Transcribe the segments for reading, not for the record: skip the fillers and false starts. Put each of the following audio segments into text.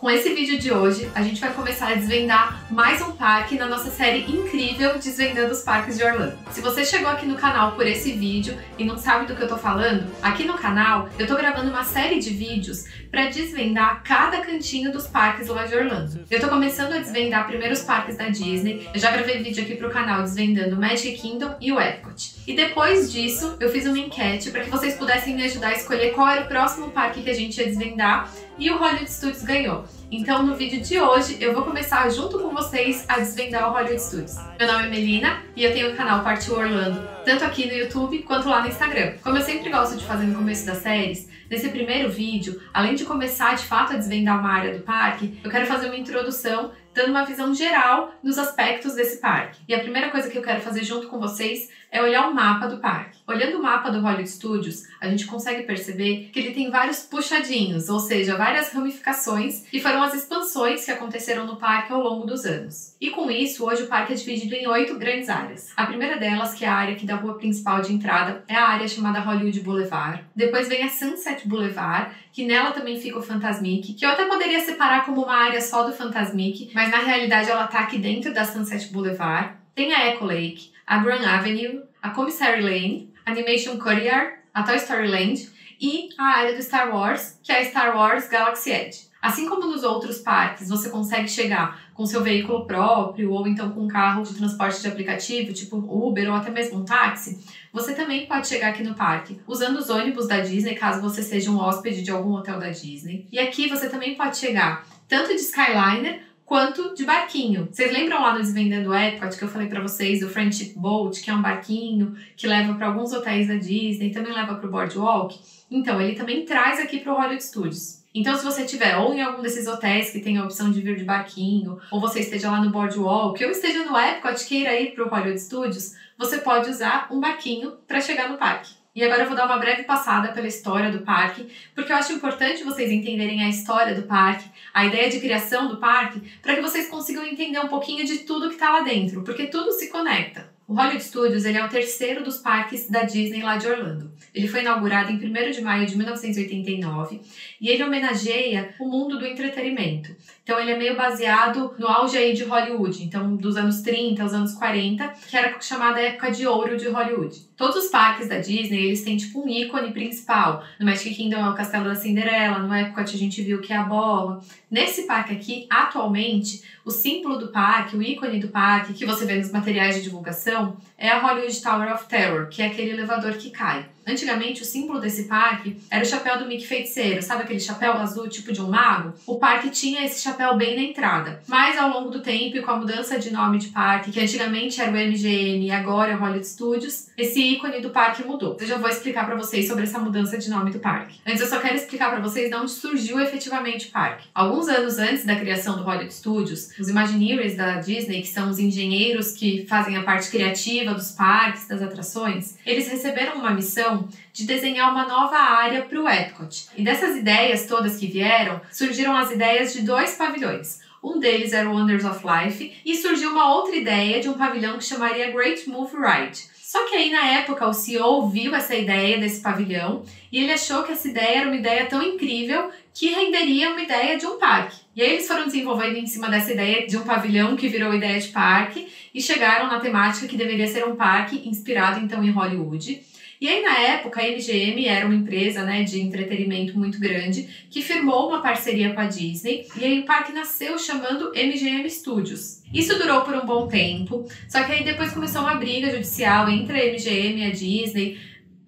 Com esse vídeo de hoje, a gente vai começar a desvendar mais um parque na nossa série incrível Desvendando os Parques de Orlando. Se você chegou aqui no canal por esse vídeo e não sabe do que eu tô falando, aqui no canal eu tô gravando uma série de vídeos para desvendar cada cantinho dos parques lá de Orlando. Eu tô começando a desvendar primeiro os parques da Disney, eu já gravei vídeo aqui pro canal desvendando o Magic Kingdom e o Epcot. E depois disso, eu fiz uma enquete para que vocês pudessem me ajudar a escolher qual era o próximo parque que a gente ia desvendar, e o Hollywood Studios ganhou. Então no vídeo de hoje eu vou começar junto com vocês a desvendar o Hollywood Studios. Meu nome é Melina e eu tenho o canal Partiu Orlando, tanto aqui no YouTube quanto lá no Instagram. Como eu sempre gosto de fazer no começo das séries, nesse primeiro vídeo, além de começar de fato a desvendar uma área do parque, eu quero fazer uma introdução dando uma visão geral dos aspectos desse parque. E a primeira coisa que eu quero fazer junto com vocês é olhar o mapa do parque. Olhando o mapa do Hollywood Studios, a gente consegue perceber que ele tem vários puxadinhos, ou seja, várias ramificações, que foram as expansões que aconteceram no parque ao longo dos anos. E com isso, hoje o parque é dividido em 8 grandes áreas. A primeira delas, que é a área aqui da rua principal de entrada, é a área chamada Hollywood Boulevard. Depois vem a Sunset Boulevard, que nela também fica o Fantasmic, que eu até poderia separar como uma área só do Fantasmic, mas na realidade ela tá aqui dentro da Sunset Boulevard. Tem a Echo Lake, a Grand Avenue, a Commissary Lane, Animation Courtyard, a Toy Story Land e a área do Star Wars, que é a Star Wars Galaxy Edge. Assim como nos outros parques, você consegue chegar com seu veículo próprio ou então com um carro de transporte de aplicativo, tipo Uber ou até mesmo um táxi, você também pode chegar aqui no parque usando os ônibus da Disney, caso você seja um hóspede de algum hotel da Disney. E aqui você também pode chegar tanto de Skyliner quanto de barquinho. Vocês lembram lá no Desvendando o Epcot que eu falei pra vocês do Friendship Boat, que é um barquinho que leva para alguns hotéis da Disney, também leva para o Boardwalk? Então, ele também traz aqui para o Hollywood Studios. Então, se você estiver ou em algum desses hotéis que tem a opção de vir de barquinho, ou você esteja lá no Boardwalk, ou esteja no Epcot e queira ir para o Hollywood Studios, você pode usar um barquinho para chegar no parque. E agora eu vou dar uma breve passada pela história do parque, porque eu acho importante vocês entenderem a história do parque, a ideia de criação do parque, para que vocês consigam entender um pouquinho de tudo que está lá dentro, porque tudo se conecta. O Hollywood Studios ele é o terceiro dos parques da Disney lá de Orlando. Ele foi inaugurado em 1º de maio de 1989 e ele homenageia o mundo do entretenimento. Então ele é meio baseado no auge aí de Hollywood, então dos anos 30 aos anos 40, que era chamada época de ouro de Hollywood. Todos os parques da Disney, eles têm tipo um ícone principal. No Magic Kingdom é o Castelo da Cinderela, no Epcot a gente viu que é a bola. Nesse parque aqui, atualmente, o símbolo do parque, o ícone do parque, que você vê nos materiais de divulgação, é a Hollywood Tower of Terror, que é aquele elevador que cai. Antigamente, o símbolo desse parque era o chapéu do Mickey Feiticeiro, sabe aquele chapéu azul tipo de um mago? O parque tinha esse chapéu bem na entrada. Mas ao longo do tempo e com a mudança de nome de parque, que antigamente era o MGM e agora é o Hollywood Studios, esse ícone do parque mudou. Eu já vou explicar pra vocês sobre essa mudança de nome do parque. Antes eu só quero explicar pra vocês de onde surgiu efetivamente o parque. Alguns anos antes da criação do Hollywood Studios, os Imagineers da Disney, que são os engenheiros que fazem a parte criativa dos parques, das atrações, eles receberam uma missão de desenhar uma nova área para o Epcot. E dessas ideias todas que vieram, surgiram as ideias de 2 pavilhões. Um deles era o Wonders of Life e surgiu uma outra ideia de um pavilhão que chamaria Great Move Ride. Só que aí na época o CEO viu essa ideia desse pavilhão e ele achou que essa ideia era uma ideia tão incrível que renderia uma ideia de um parque. E aí eles foram desenvolvendo em cima dessa ideia de um pavilhão que virou ideia de parque e chegaram na temática que deveria ser um parque inspirado então em Hollywood. E aí, na época, a MGM era uma empresa, né, de entretenimento muito grande que firmou uma parceria com a Disney e aí o parque nasceu chamando MGM Studios. Isso durou por um bom tempo, só que aí depois começou uma briga judicial entre a MGM e a Disney.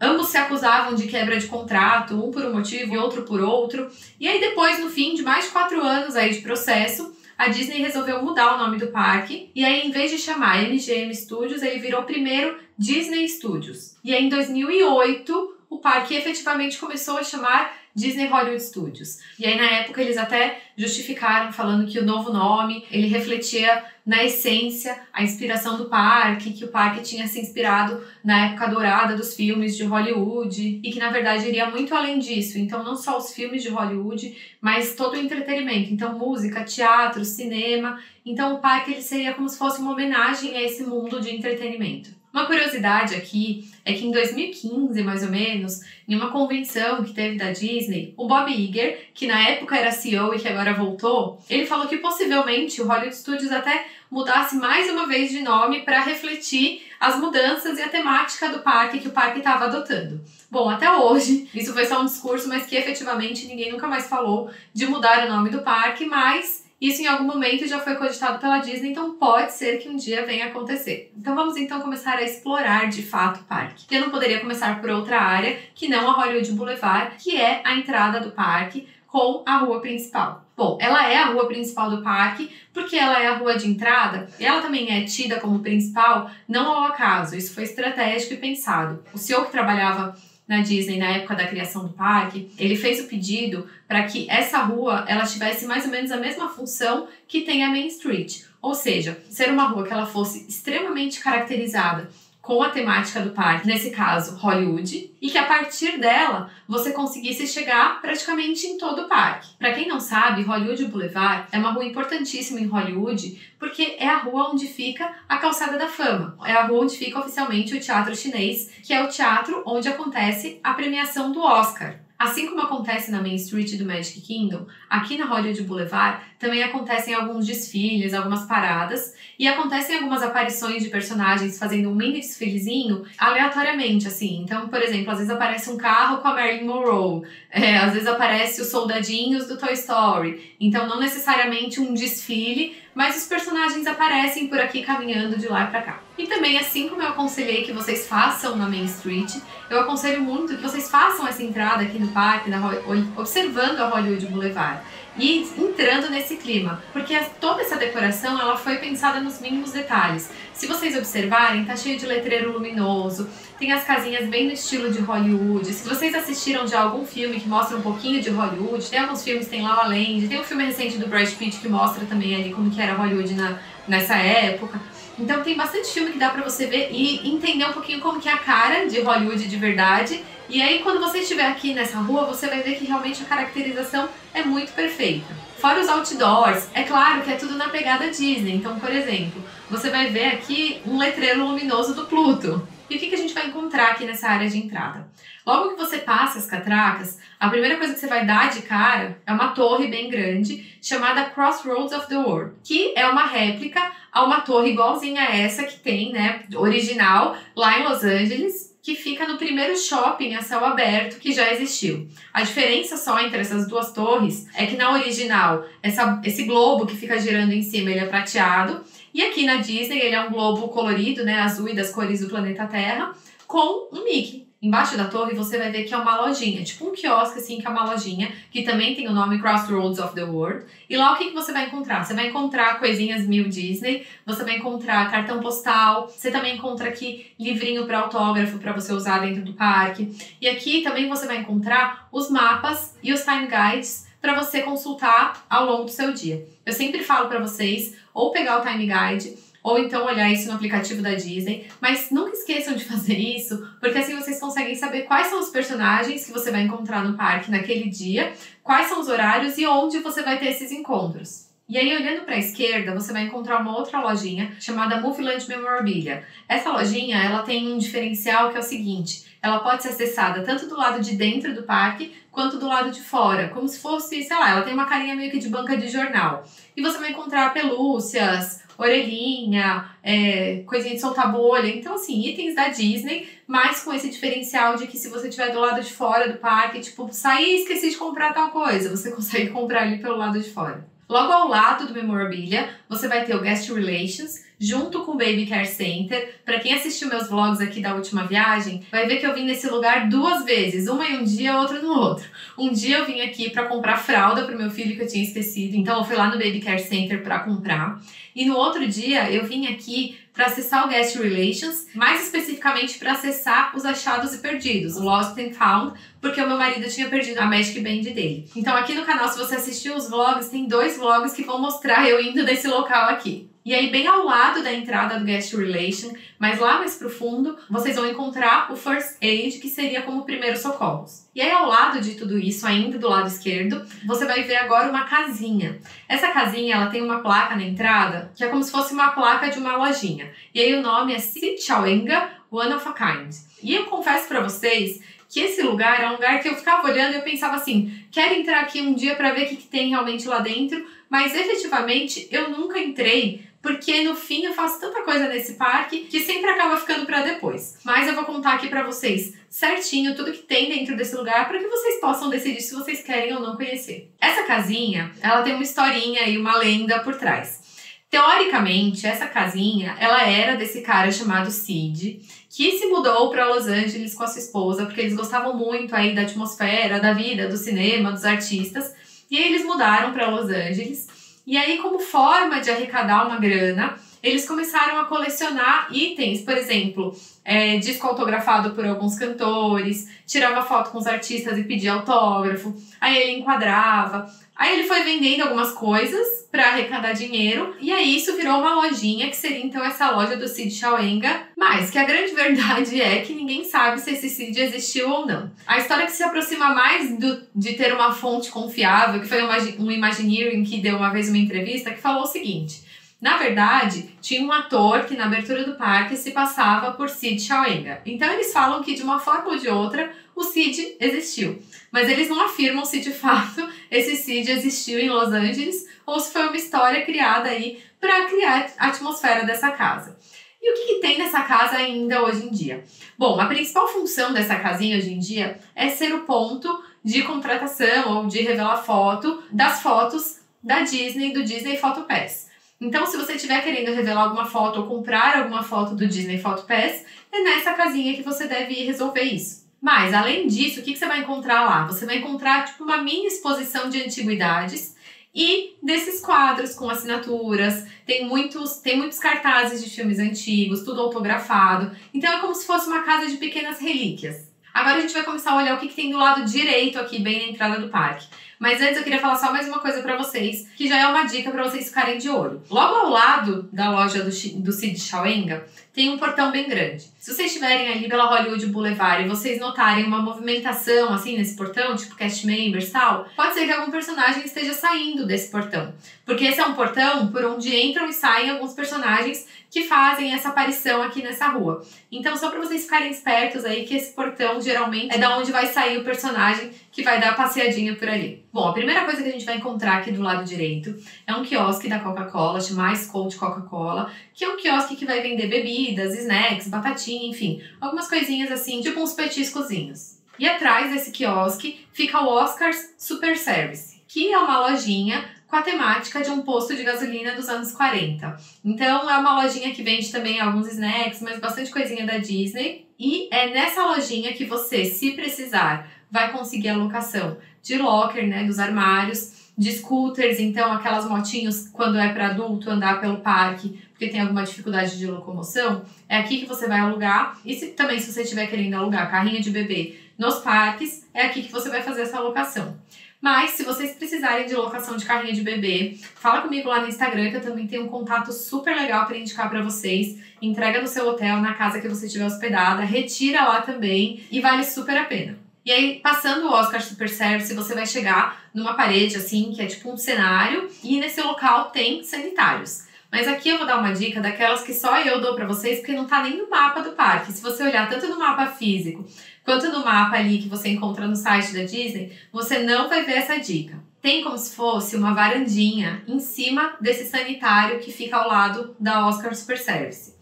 Ambos se acusavam de quebra de contrato, um por um motivo e outro por outro. E aí depois, no fim de mais de 4 anos aí de processo, a Disney resolveu mudar o nome do parque e aí, em vez de chamar MGM Studios, ele virou primeiro Disney Studios. E aí, em 2008, o parque efetivamente começou a chamar Disney Hollywood Studios. E aí, na época, eles até justificaram falando que o novo nome, ele refletia na essência a inspiração do parque, que o parque tinha se inspirado na época dourada dos filmes de Hollywood e que, na verdade, iria muito além disso. Então, não só os filmes de Hollywood, mas todo o entretenimento. Então, música, teatro, cinema. Então, o parque ele seria como se fosse uma homenagem a esse mundo de entretenimento. Uma curiosidade aqui é que em 2015, mais ou menos, em uma convenção que teve da Disney, o Bob Iger, que na época era CEO e que agora voltou, ele falou que possivelmente o Hollywood Studios até mudasse mais uma vez de nome para refletir as mudanças e a temática do parque que o parque estava adotando. Bom, até hoje, isso foi só um discurso, mas que efetivamente ninguém nunca mais falou de mudar o nome do parque, mas isso em algum momento já foi cogitado pela Disney, então pode ser que um dia venha a acontecer. Então vamos então começar a explorar de fato o parque. Eu não poderia começar por outra área que não a Hollywood Boulevard, que é a entrada do parque com a rua principal. Bom, ela é a rua principal do parque porque ela é a rua de entrada e ela também é tida como principal não ao acaso, isso foi estratégico e pensado. O CEO que trabalhava na Disney na época da criação do parque, ele fez o pedido para que essa rua ela tivesse mais ou menos a mesma função que tem a Main Street, ou seja, ser uma rua que ela fosse extremamente caracterizada com a temática do parque, nesse caso Hollywood, e que a partir dela você conseguisse chegar praticamente em todo o parque. Para quem não sabe, Hollywood Boulevard é uma rua importantíssima em Hollywood porque é a rua onde fica a Calçada da Fama. É a rua onde fica oficialmente o Teatro Chinês, que é o teatro onde acontece a premiação do Oscar. Assim como acontece na Main Street do Magic Kingdom, aqui na Hollywood Boulevard também acontecem alguns desfiles, algumas paradas e acontecem algumas aparições de personagens fazendo um mini desfilezinho aleatoriamente, assim. Então, por exemplo, às vezes aparece um carro com a Marilyn Monroe, às vezes aparece os soldadinhos do Toy Story. Então, não necessariamente um desfile, mas os personagens aparecem por aqui caminhando de lá pra cá. E também, assim como eu aconselhei que vocês façam na Main Street, eu aconselho muito que vocês façam essa entrada aqui no parque, observando a Hollywood Boulevard e entrando nesse clima, porque toda essa decoração ela foi pensada nos mínimos detalhes. Se vocês observarem, tá cheio de letreiro luminoso, tem as casinhas bem no estilo de Hollywood. Se vocês assistiram já algum filme que mostra um pouquinho de Hollywood, tem alguns filmes, tem La La Land, tem um filme recente do Brad Pitt que mostra também ali como que era Hollywood nessa época. Então tem bastante filme que dá pra você ver e entender um pouquinho como que é a cara de Hollywood de verdade. E aí quando você estiver aqui nessa rua, você vai ver que realmente a caracterização é muito perfeita. Fora os outdoors, é claro que é tudo na pegada Disney. Então, por exemplo, você vai ver aqui um letreiro luminoso do Pluto. E o que a gente vai encontrar aqui nessa área de entrada? Logo que você passa as catracas, a primeira coisa que você vai dar de cara é uma torre bem grande chamada Crossroads of the World, que é uma réplica a uma torre igualzinha a essa que tem, né, original, lá em Los Angeles, que fica no primeiro shopping a céu aberto que já existiu. A diferença só entre essas duas torres é que na original, esse globo que fica girando em cima, ele é prateado, e aqui na Disney ele é um globo colorido, né, azul e das cores do planeta Terra, com um Mickey. Embaixo da torre você vai ver que é uma lojinha, tipo um quiosque assim, que é uma lojinha, que também tem o nome Crossroads of the World. E lá o que você vai encontrar? Você vai encontrar coisinhas mil Disney, você vai encontrar cartão postal, você também encontra aqui livrinho para autógrafo para você usar dentro do parque. E aqui também você vai encontrar os mapas e os time guides para você consultar ao longo do seu dia. Eu sempre falo para vocês ou pegar o time guide ou então olhar isso no aplicativo da Disney, mas nunca esqueçam de fazer isso, porque assim vocês conseguem saber quais são os personagens que você vai encontrar no parque naquele dia, quais são os horários e onde você vai ter esses encontros. E aí, olhando para a esquerda, você vai encontrar uma outra lojinha chamada Movieland Memorabilia. Essa lojinha, ela tem um diferencial que é o seguinte, ela pode ser acessada tanto do lado de dentro do parque, quanto do lado de fora, como se fosse, sei lá, ela tem uma carinha meio que de banca de jornal. E você vai encontrar pelúcias, orelhinha, coisinha de soltar bolha, então assim, itens da Disney, mas com esse diferencial de que se você estiver do lado de fora do parque, tipo, saí e esqueci de comprar tal coisa, você consegue comprar ali pelo lado de fora. Logo ao lado do Memorabilia, você vai ter o Guest Relations, junto com o Baby Care Center. Para quem assistiu meus vlogs aqui da última viagem, vai ver que eu vim nesse lugar 2 vezes, uma em um dia, outra no outro. Um dia eu vim aqui para comprar fralda pro meu filho que eu tinha esquecido, então eu fui lá no Baby Care Center para comprar. E no outro dia eu vim aqui para acessar o Guest Relations, mais especificamente para acessar os achados e perdidos, o Lost and Found, porque o meu marido tinha perdido a Magic Band dele. Então aqui no canal, se você assistiu os vlogs, tem 2 vlogs que vão mostrar eu indo nesse local aqui. E aí, bem ao lado da entrada do Guest Relation, mas lá mais pro fundo, vocês vão encontrar o First Aid, que seria como primeiros socorros. E aí, ao lado de tudo isso, ainda do lado esquerdo, você vai ver agora uma casinha. Essa casinha, ela tem uma placa na entrada, que é como se fosse uma placa de uma lojinha. E aí, o nome é Sid Chaw'Enga, One of a Kind. E eu confesso pra vocês que esse lugar é um lugar que eu ficava olhando e eu pensava assim, quero entrar aqui um dia pra ver o que tem realmente lá dentro, mas efetivamente eu nunca entrei, porque no fim eu faço tanta coisa nesse parque que sempre acaba ficando pra depois. Mas eu vou contar aqui pra vocês certinho tudo que tem dentro desse lugar para que vocês possam decidir se vocês querem ou não conhecer. Essa casinha, ela tem uma historinha e uma lenda por trás. Teoricamente, essa casinha, ela era desse cara chamado Sid, que se mudou para Los Angeles com a sua esposa, porque eles gostavam muito aí da atmosfera, da vida, do cinema, dos artistas. E aí eles mudaram para Los Angeles. E aí, como forma de arrecadar uma grana, eles começaram a colecionar itens, por exemplo, disco autografado por alguns cantores, tirava foto com os artistas e pedia autógrafo, aí ele enquadrava. Aí ele foi vendendo algumas coisas para arrecadar dinheiro, e aí isso virou uma lojinha, que seria então essa loja do Sid Chaw'Enga, mas que a grande verdade é que ninguém sabe se esse Sid existiu ou não. A história que se aproxima mais de ter uma fonte confiável, que foi um Imagineering que deu uma vez uma entrevista, que falou o seguinte: na verdade, tinha um ator que na abertura do parque se passava por Sid Chaw'Enga. Então eles falam que de uma forma ou de outra o Sid existiu. Mas eles não afirmam se de fato esse Sid existiu em Los Angeles ou se foi uma história criada aí para criar a atmosfera dessa casa. E o que tem nessa casa ainda hoje em dia? Bom, a principal função dessa casinha hoje em dia é ser o ponto de contratação ou de revelar foto das fotos da Disney, do Disney Photo Pass. Então, se você estiver querendo revelar alguma foto ou comprar alguma foto do Disney Photo Pass, é nessa casinha que você deve ir resolver isso. Mas, além disso, o que você vai encontrar lá? Você vai encontrar tipo uma mini exposição de antiguidades e desses quadros com assinaturas. Tem muitos cartazes de filmes antigos, tudo autografado. Então, é como se fosse uma casa de pequenas relíquias. Agora a gente vai começar a olhar o que tem do lado direito aqui, bem na entrada do parque. Mas antes eu queria falar só mais uma coisa pra vocês, que já é uma dica pra vocês ficarem de olho. Logo ao lado da loja do Sid Chaw'Enga, tem um portão bem grande. Se vocês estiverem ali pela Hollywood Boulevard e vocês notarem uma movimentação assim nesse portão, tipo cast members e tal, pode ser que algum personagem esteja saindo desse portão. Porque esse é um portão por onde entram e saem alguns personagens que fazem essa aparição aqui nessa rua. Então, só para vocês ficarem espertos aí que esse portão geralmente é da onde vai sair o personagem que vai dar a passeadinha por ali. Bom, a primeira coisa que a gente vai encontrar aqui do lado direito é um quiosque da Coca-Cola, chama Ice Cold Coca-Cola, que é um quiosque que vai vender bebidas, snacks, batatinha, enfim, algumas coisinhas assim, tipo uns petiscozinhos. E atrás desse quiosque fica o Oscar's Super Service, que é uma lojinha com a temática de um posto de gasolina dos anos 40. Então é uma lojinha que vende também alguns snacks, mas bastante coisinha da Disney. E é nessa lojinha que você, se precisar, vai conseguir a locação de locker, né, dos armários, de scooters, então aquelas motinhos quando é para adulto andar pelo parque, porque tem alguma dificuldade de locomoção, é aqui que você vai alugar. E se você estiver querendo alugar carrinho de bebê nos parques, é aqui que você vai fazer essa locação. Mas, se vocês precisarem de locação de carrinho de bebê, fala comigo lá no Instagram, que eu também tenho um contato super legal para indicar para vocês. Entrega no seu hotel, na casa que você estiver hospedada, retira lá também e vale super a pena. E aí, passando o Oscar Super Service, você vai chegar numa parede assim, que é tipo um cenário, e nesse local tem sanitários. Mas aqui eu vou dar uma dica daquelas que só eu dou pra vocês, porque não tá nem no mapa do parque. Se você olhar tanto no mapa físico, quanto no mapa ali que você encontra no site da Disney, você não vai ver essa dica. Tem como se fosse uma varandinha em cima desse sanitário que fica ao lado da Oscar Super Service.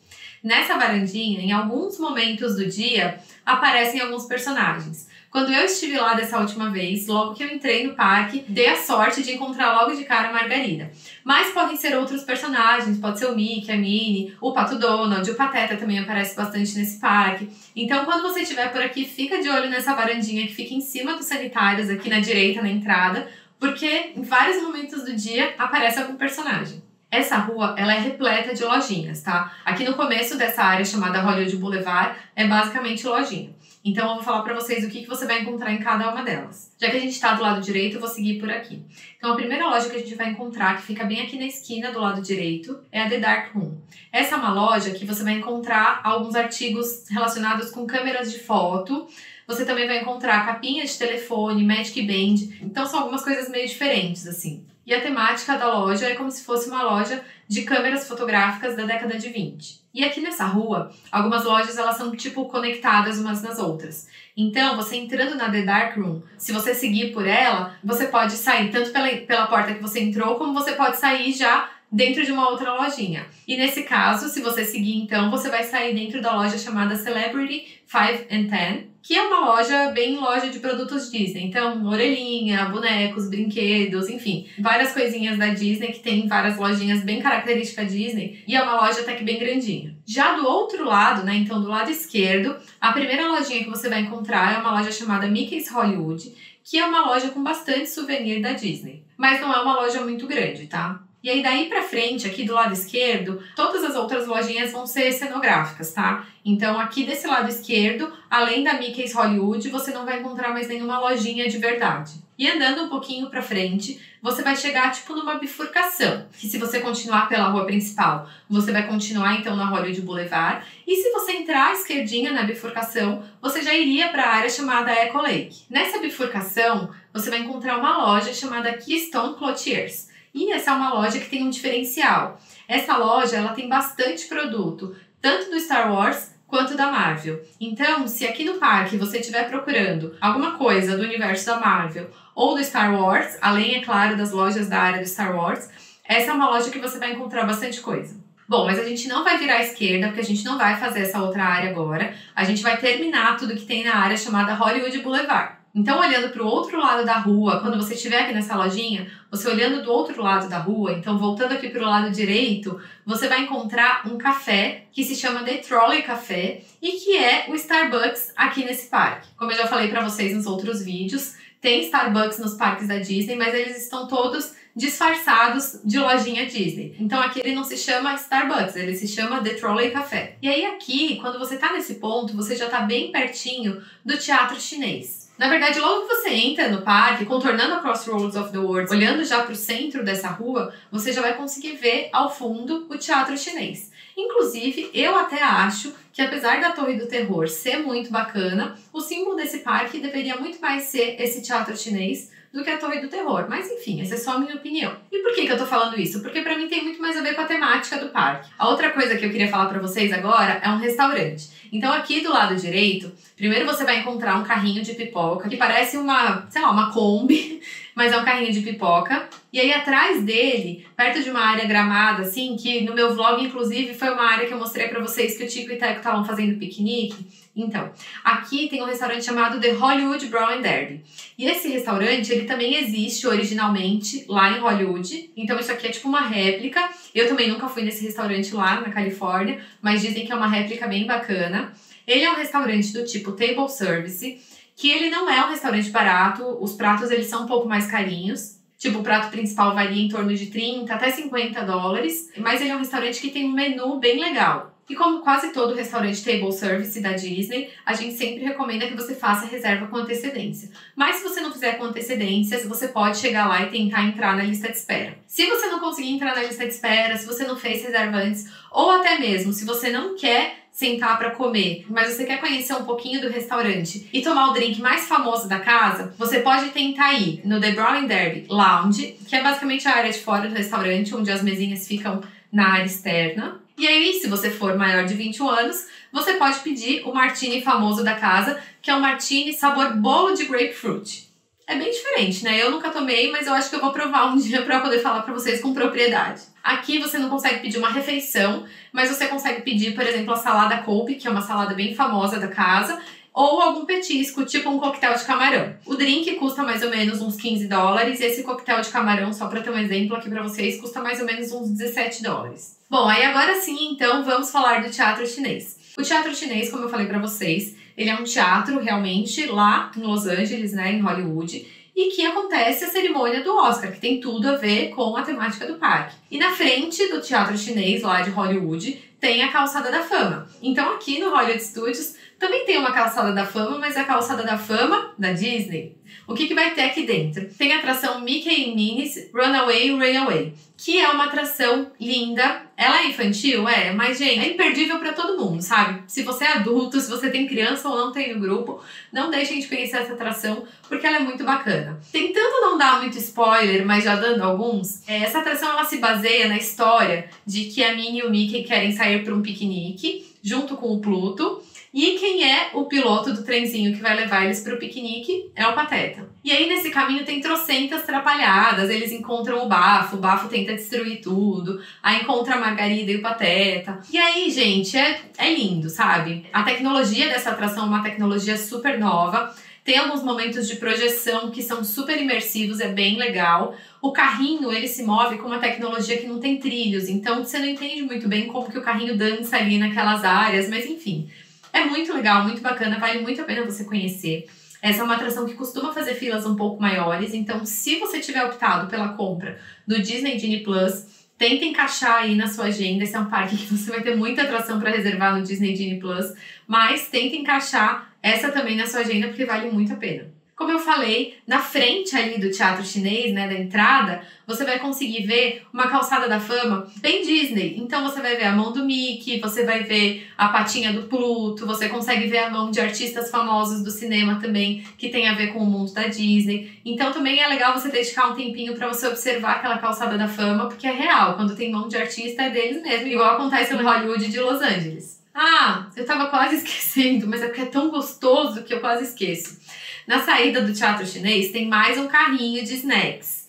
Nessa varandinha, em alguns momentos do dia, aparecem alguns personagens. Quando eu estive lá dessa última vez, logo que eu entrei no parque, dei a sorte de encontrar logo de cara a Margarida. Mas podem ser outros personagens, pode ser o Mickey, a Minnie, o Pato Donald, o Pateta também aparece bastante nesse parque. Então, quando você estiver por aqui, fica de olho nessa varandinha que fica em cima dos sanitários, aqui na direita, na entrada, porque em vários momentos do dia aparece algum personagem. Essa rua, ela é repleta de lojinhas, tá? Aqui no começo dessa área chamada Hollywood Boulevard, é basicamente lojinha. Então eu vou falar pra vocês o que você vai encontrar em cada uma delas. Já que a gente tá do lado direito, eu vou seguir por aqui. Então a primeira loja que a gente vai encontrar, que fica bem aqui na esquina do lado direito, é a The Dark Room. Essa é uma loja que você vai encontrar alguns artigos relacionados com câmeras de foto. Você também vai encontrar capinhas de telefone, Magic Band. Então são algumas coisas meio diferentes, assim. E a temática da loja é como se fosse uma loja de câmeras fotográficas da década de 20. E aqui nessa rua, algumas lojas elas são tipo conectadas umas nas outras. Então, você entrando na The Dark Room, se você seguir por ela, você pode sair tanto pela porta que você entrou, como você pode sair já dentro de uma outra lojinha. E nesse caso, se você seguir então, você vai sair dentro da loja chamada Celebrity 5 and 10, que é uma loja bem loja de produtos Disney. Então, orelhinha, bonecos, brinquedos, enfim, várias coisinhas da Disney que tem várias lojinhas bem características Disney. E é uma loja até que bem grandinha. Já do outro lado, né, então do lado esquerdo, a primeira lojinha que você vai encontrar é uma loja chamada Mickey's Hollywood, que é uma loja com bastante souvenir da Disney. Mas não é uma loja muito grande, tá? E aí daí pra frente, aqui do lado esquerdo, todas as outras lojinhas vão ser cenográficas, tá? Então aqui desse lado esquerdo, além da Mickey's Hollywood, você não vai encontrar mais nenhuma lojinha de verdade. E andando um pouquinho pra frente, você vai chegar tipo numa bifurcação, que se você continuar pela rua principal, você vai continuar então na Hollywood Boulevard, e se você entrar à esquerdinha na bifurcação, você já iria para a área chamada Echo Lake. Nessa bifurcação, você vai encontrar uma loja chamada Keystone Clothiers. E essa é uma loja que tem um diferencial. Essa loja ela tem bastante produto, tanto do Star Wars quanto da Marvel. Então, se aqui no parque você estiver procurando alguma coisa do universo da Marvel ou do Star Wars, além, é claro, das lojas da área do Star Wars, essa é uma loja que você vai encontrar bastante coisa. Bom, mas a gente não vai virar à esquerda, porque a gente não vai fazer essa outra área agora. A gente vai terminar tudo que tem na área chamada Hollywood Boulevard. Então, olhando para o outro lado da rua, quando você estiver aqui nessa lojinha, você olhando do outro lado da rua, então voltando aqui para o lado direito, você vai encontrar um café que se chama The Trolley Café e que é o Starbucks aqui nesse parque. Como eu já falei para vocês nos outros vídeos, tem Starbucks nos parques da Disney, mas eles estão todos disfarçados de lojinha Disney. Então aqui ele não se chama Starbucks, ele se chama The Trolley Café. E aí aqui, quando você tá nesse ponto, você já tá bem pertinho do Teatro Chinês. Na verdade, logo que você entra no parque, contornando a Crossroads of the World, olhando já para o centro dessa rua, você já vai conseguir ver ao fundo o Teatro Chinês. Inclusive, eu até acho que apesar da Torre do Terror ser muito bacana, o símbolo desse parque deveria muito mais ser esse Teatro Chinês do que a Torre do Terror. Mas enfim, essa é só a minha opinião. E por que eu tô falando isso? Porque pra mim tem muito mais a ver com a temática do parque. A outra coisa que eu queria falar pra vocês agora é um restaurante. Então aqui do lado direito, primeiro você vai encontrar um carrinho de pipoca que parece uma, sei lá, uma Kombi, mas é um carrinho de pipoca. E aí atrás dele, perto de uma área gramada, assim, que no meu vlog, inclusive, foi uma área que eu mostrei pra vocês que o Tico e o Teco estavam fazendo piquenique. Então, aqui tem um restaurante chamado The Hollywood Brown and Derby. E esse restaurante, ele também existe originalmente lá em Hollywood. Então isso aqui é tipo uma réplica. Eu também nunca fui nesse restaurante lá na Califórnia, mas dizem que é uma réplica bem bacana. Ele é um restaurante do tipo table service, que ele não é um restaurante barato. Os pratos, eles são um pouco mais carinhos. Tipo, o prato principal varia em torno de 30 até 50 dólares. Mas ele é um restaurante que tem um menu bem legal. E como quase todo restaurante table service da Disney, a gente sempre recomenda que você faça reserva com antecedência. Mas se você não fizer com antecedência, você pode chegar lá e tentar entrar na lista de espera. Se você não conseguir entrar na lista de espera, se você não fez reserva antes, ou até mesmo se você não quer sentar para comer, mas você quer conhecer um pouquinho do restaurante e tomar o drink mais famoso da casa, você pode tentar ir no The Brown and Derby Lounge, que é basicamente a área de fora do restaurante, onde as mesinhas ficam na área externa. E aí, se você for maior de 21 anos, você pode pedir o martini famoso da casa, que é um martini sabor bolo de grapefruit. É bem diferente, né? Eu nunca tomei, mas eu acho que eu vou provar um dia para poder falar para vocês com propriedade. Aqui você não consegue pedir uma refeição, mas você consegue pedir, por exemplo, a salada coupe, que é uma salada bem famosa da casa, ou algum petisco, tipo um coquetel de camarão. O drink custa mais ou menos uns 15 dólares, e esse coquetel de camarão, só para ter um exemplo aqui para vocês, custa mais ou menos uns 17 dólares. Bom, aí agora sim, então, vamos falar do Teatro Chinês. O Teatro Chinês, como eu falei para vocês, ele é um teatro realmente lá em Los Angeles, né, em Hollywood, e que acontece a cerimônia do Oscar, que tem tudo a ver com a temática do parque. E na frente do Teatro Chinês, lá de Hollywood, tem a Calçada da Fama. Então aqui no Hollywood Studios, Também tem uma calçada da fama, mas é a calçada da fama da Disney. O que vai ter aqui dentro? Tem a atração Mickey and Minnie's Runaway Railway, que é uma atração linda. Ela é infantil? É, mas, gente, é imperdível pra todo mundo, sabe? Se você é adulto, se você tem criança ou não tem no grupo, não deixem de conhecer essa atração, porque ela é muito bacana. Tentando não dar muito spoiler, mas já dando alguns, essa atração ela se baseia na história de que a Minnie e o Mickey querem sair para um piquenique, junto com o Pluto, e quem é o piloto do trenzinho que vai levar eles para o piquenique é o Pateta. E aí nesse caminho tem trocentas atrapalhadas, eles encontram o Bafo tenta destruir tudo, aí encontra a Margarida e o Pateta. E aí, gente, é lindo, sabe? A tecnologia dessa atração é uma tecnologia super nova, tem alguns momentos de projeção que são super imersivos, é bem legal. O carrinho, ele se move com uma tecnologia que não tem trilhos, então você não entende muito bem como que o carrinho dança ali naquelas áreas, mas enfim. É muito legal, muito bacana, vale muito a pena você conhecer. Essa é uma atração que costuma fazer filas um pouco maiores, então se você tiver optado pela compra do Disney Genie Plus, tenta encaixar aí na sua agenda. Esse é um parque que você vai ter muita atração para reservar no Disney Genie Plus, mas tenta encaixar essa também na sua agenda porque vale muito a pena. Como eu falei, na frente ali do Teatro Chinês, né, da entrada, você vai conseguir ver uma calçada da fama bem Disney. Então você vai ver a mão do Mickey, você vai ver a patinha do Pluto, você consegue ver a mão de artistas famosos do cinema também, que tem a ver com o mundo da Disney. Então também é legal você dedicar um tempinho para você observar aquela calçada da fama, porque é real, quando tem mão de artista é deles mesmo, igual acontece no Hollywood de Los Angeles. Ah, eu tava quase esquecendo, mas é porque é tão gostoso que eu quase esqueço. Na saída do Teatro Chinês tem mais um carrinho de snacks.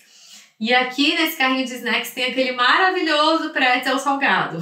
E aqui nesse carrinho de snacks tem aquele maravilhoso pretzel salgado.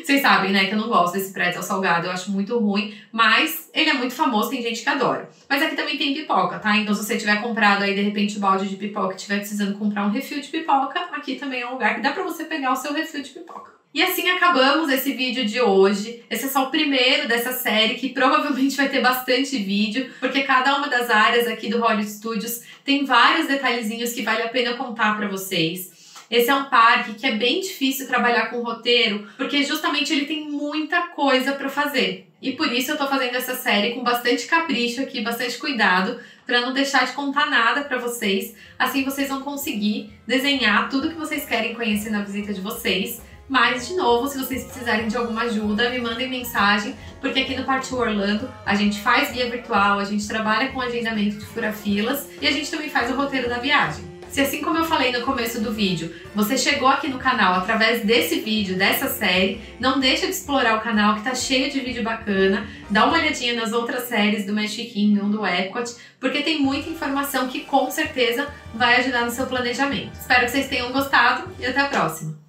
Vocês sabem, né, que eu não gosto desse pretzel salgado, eu acho muito ruim, mas ele é muito famoso, tem gente que adora. Mas aqui também tem pipoca, tá? Então se você tiver comprado aí, de repente, o balde de pipoca e estiver precisando comprar um refil de pipoca, aqui também é um lugar que dá pra você pegar o seu refil de pipoca. E assim acabamos esse vídeo de hoje. Esse é só o primeiro dessa série, que provavelmente vai ter bastante vídeo, porque cada uma das áreas aqui do Hollywood Studios tem vários detalhezinhos que vale a pena contar pra vocês. Esse é um parque que é bem difícil trabalhar com roteiro, porque justamente ele tem muita coisa pra fazer. E por isso eu tô fazendo essa série com bastante capricho aqui, bastante cuidado, pra não deixar de contar nada pra vocês. Assim vocês vão conseguir desenhar tudo que vocês querem conhecer na visita de vocês. Mas, de novo, se vocês precisarem de alguma ajuda, me mandem mensagem, porque aqui no Partiu Orlando a gente faz guia virtual, a gente trabalha com agendamento de fura-filas e a gente também faz o roteiro da viagem. Se assim como eu falei no começo do vídeo, você chegou aqui no canal através desse vídeo, dessa série, não deixa de explorar o canal que tá cheio de vídeo bacana, dá uma olhadinha nas outras séries do Magic Kingdom, do Epcot, porque tem muita informação que com certeza vai ajudar no seu planejamento. Espero que vocês tenham gostado e até a próxima!